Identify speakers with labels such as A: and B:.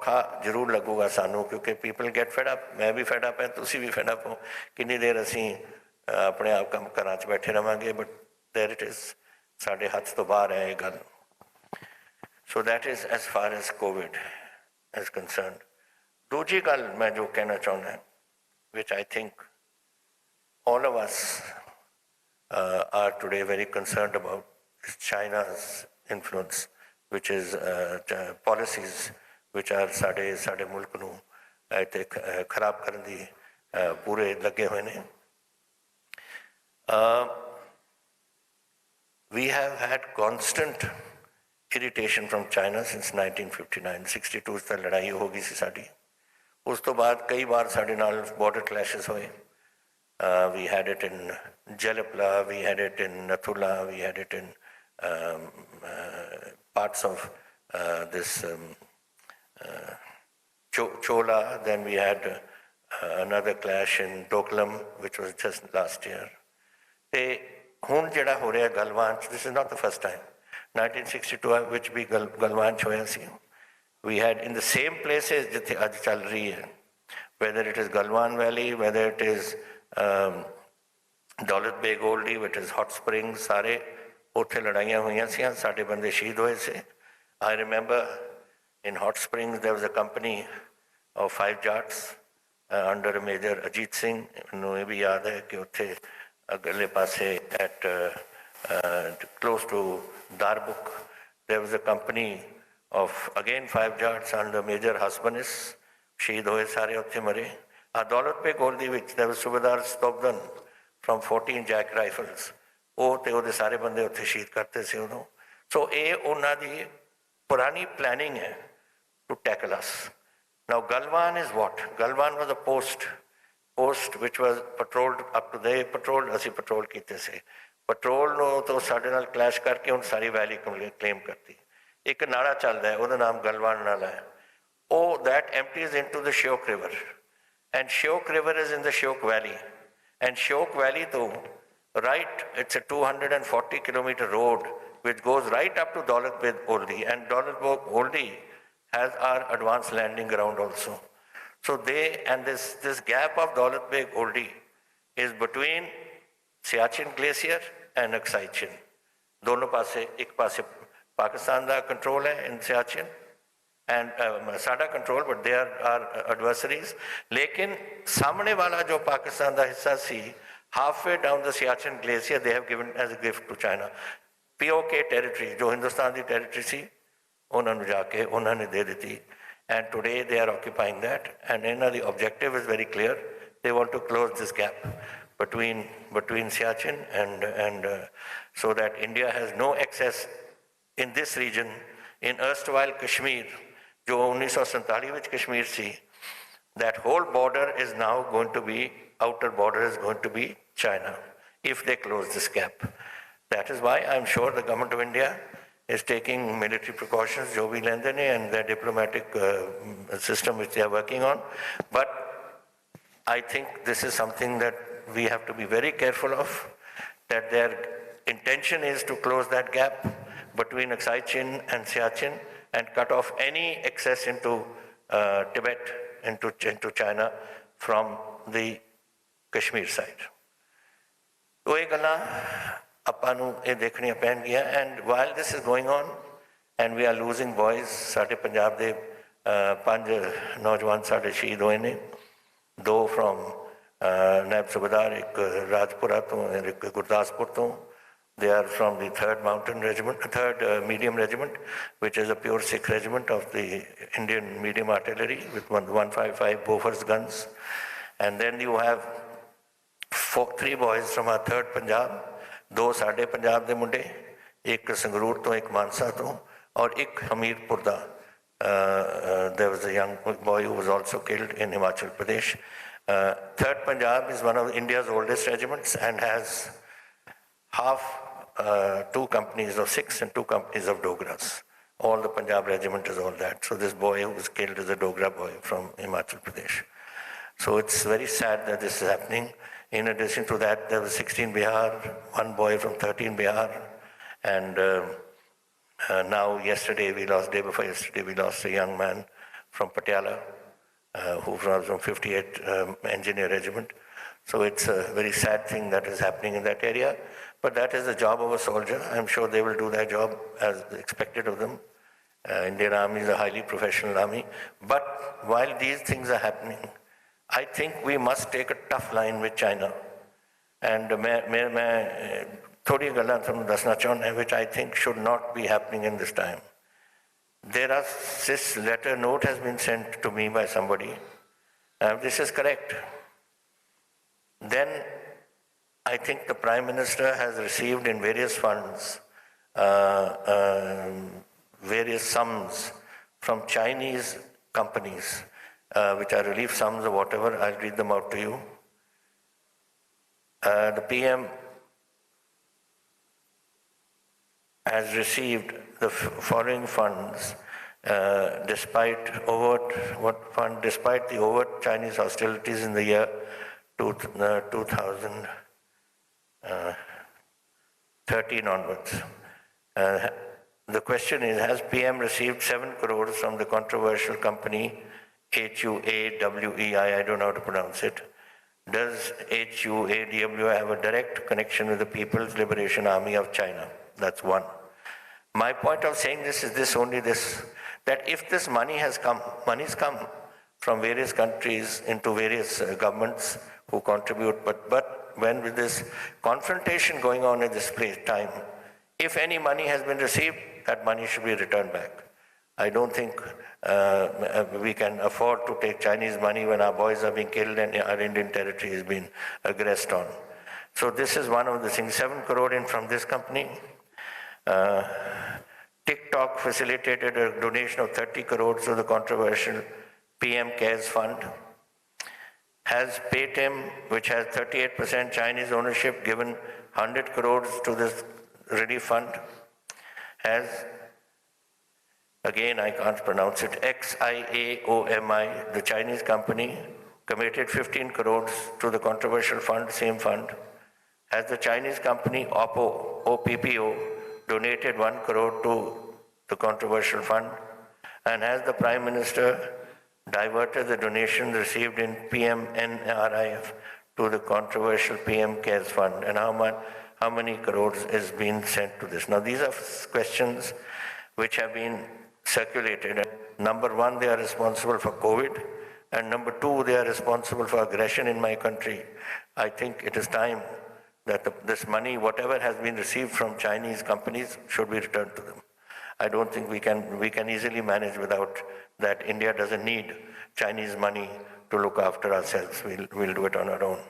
A: औखा जरूर लगूगा सानू, क्योंकि पीपल गेट फेड अप, मैं भी फेड अप है, तुसी भी फेड अप हो। कितनी देर असी अपने आप काम घरां च बैठे रहांगे, बट देयर इट इज़, साडे हथ तो बाहर है ये गल। So that is as far as COVID is concerned. दूजी गल मैं जो कहना चाहना, which I think all of us are today very concerned about, is China's influence, which is policies which are साडे मुल्क नूं इत्थे खराब करन दी पूरे लगे हुए ने। We have had constant irritation from China since 1959, 62 तक लड़ाई हो गई सी साडी। उस तो बाद कई बार साडे नाल बॉर्डर क्लैशेस होए। We had it in Jalapla, we had it in Nathula, we had it in parts of this Chola. Then we had another clash in Doklam, which was just last year. ਹੁਣ ਜਿਹੜਾ ਹੋ ਰਿਹਾ ਗਲਵਾਨ 'ਚ, this is not the first time. 1962 ਵਿੱਚ ਵੀ ਗਲਵਾਨ 'ਚ ਹੋਇਆ ਸੀ। We had in the same places ਜਿੱਥੇ ਅੱਜ ਚੱਲ ਰਹੀ ਹੈ, whether it is Galwan Valley, whether it is Daulat Beg Oldi, which is hot springs, सारे उत्थे लड़ाइयाँ हुई सी, साडे बंदे शहीद हुए से। I remember in hot springs there was a company of 5 Jats under Major Ajit Singh। मैनूं ये भी याद है कि उत्थे अगले पासे at close to Darbuk there was a company of again 5 Jats under Major Hasbanis, शहीद हुए सारे, उत्थे मरे। Daulat Beg Oldi which there was Subedar Stobdan from 14 Jack Rifles, ਉਹ ਤੇ ਉਹਦੇ ਸਾਰੇ ਬੰਦੇ ਉੱਥੇ ਸ਼ਹੀਦ ਕਰਤੇ ਸੀ ਉਦੋਂ। ਸੋ ਇਹ ਉਹਨਾਂ ਦੀ ਪੁਰਾਣੀ ਪਲੈਨਿੰਗ ਹੈ to tackle us. Now Galwan is what? Galwan was a post which was patrolled up to, they patrolled, ਅਸੀਂ patrol ਕੀਤੇ ਸੀ। ਪੈਟਰੋਲ ਨੂੰ ਤੋਂ ਸਾਡੇ ਨਾਲ ਕਲੈਸ਼ ਕਰਕੇ ਹੁਣ ਸਾਰੀ ਵੈਲੀ ਕਲੇਮ ਕਰਤੀ। ਇੱਕ ਨਾਲਾ ਚੱਲਦਾ ਹੈ, ਉਹਦਾ ਨਾਮ ਗਲਵਾਨ ਨਾਲਾ ਹੈ। ਉਹ that empties into the Shyok River, and Shyok River is in the Shyok Valley, and Shyok Valley though, right, it's a 240 kilometer road which goes right up to Daulat Beg Oldi, and Daulat Beg Oldi has our advanced landing ground also. So they, and this gap of Daulat Beg Oldi is between Siachen Glacier and Aksai Chin. दोनों पासे, एक पासे पाकिस्तान का control है in Siachen and साडा control, but they are our adversaries। लेकिन सामने वाला जो पाकिस्तान का हिस्सा सी, halfway down the Siachen glacier they have given as a gift to China। POK territory जो हिंदुस्तान की territory सी, उन्होंने जाके उन्होंने दे दी, and today they are occupying that, and इन्हों the objective is very clear, they want to close this gap between Siachen and so that India has no access in this region, in erstwhile Kashmir, जो 1947 ਵਿੱਚ कश्मीर सी, that whole border is now going to be, outer border is going to be China if they close this gap। That is why I am sure the government of India is taking military precautions, जो भी लेंदे ने, and their diplomatic system which they are working on। But I think this is something that we have to be very careful of, that their intention is to close that gap between Aksai Chin and Siachen and cut off any access into Tibet, into China from the Kashmir side। तो ये गल्लां आपां नूं ये देखणियां पैणगीआं, and while this is going on and we are losing boys, साडे पंजाब दे 5 नौजवान साडे शहीद होए ने, 2 from नायब सूबेदार, एक राजपुरा तो और एक गुरदासपुर तो। They are from the 3rd Mountain Regiment, 3rd Medium Regiment, which is a pure Sikh regiment of the Indian Medium Artillery with 155 Bofors guns। And then you have 3 boys from our 3rd Punjab, 2 साडे पंजाब दे मुंडे, एक संगरूर तो, एक मानसा तो, और एक हमीरपुर दा। There was a young boy who was also killed in Himachal Pradesh। 3rd Punjab is one of India's oldest regiments and has half 2 companies of Sikhs and 2 companies of Dogras. All the Punjab regiment is all that. So this boy who was killed is a Dogra boy from Himachal Pradesh. So it's very sad that this is happening. In addition to that, there was 16 Bihar, 1 boy from 13 Bihar, and now yesterday we lost, day before yesterday we lost a young man from Patiala, who was from 58 Engineer Regiment. So it's a very sad thing that is happening in that area. But that is the job of a soldier. I'm sure they will do their job as expected of them. Indian Army is a highly professional army. But while these things are happening, I think we must take a tough line with China. And मैं थोड़ी गल्लां तुहानूं दसना चाहुंदा which I think should not be happening in this time. This letter note has been sent to me by somebody. This is correct. Then I think the Prime Minister has received in various funds various sums from Chinese companies, which are relief sums or whatever. I'll read them out to you. The PM has received the following funds despite the overt Chinese hostilities in the year 2013 onwards. The question is, has PM received 7 crores from the controversial company HUAWEI? I don't know how to pronounce it. Does HUAWEI have a direct connection with the People's Liberation Army of China? That's one. My point of saying this is that if this money's come from various countries into various governments who contribute, but when with this confrontation going on in this time, if any money has been received, that money should be returned back. I don't think we can afford to take Chinese money when our boys are being killed and our Indian territory is being aggressed on. So this is one of the things. 7 crore in from this company. TikTok facilitated a donation of 30 crores to the controversial PM Cares Fund. Has Paytm, which has 38% Chinese ownership, given 100 crores to this relief fund? Has, again I can't pronounce it, XIAOMI, the Chinese company, committed 15 crores to the controversial fund, same fund? Has the Chinese company OPPO donated 1 crore to the controversial fund? And has the Prime Minister diverted the donations received in PMNRIF to the controversial PM Cares Fund? And how many crores is being sent to this? Now these are questions which have been circulated. Number one, they are responsible for COVID. And number two, they are responsible for aggression in my country. I think it is time that this money, whatever has been received from Chinese companies, should be returned to them. I don't think we can easily manage without that. India doesn't need Chinese money to look after ourselves. We'll do it on our own.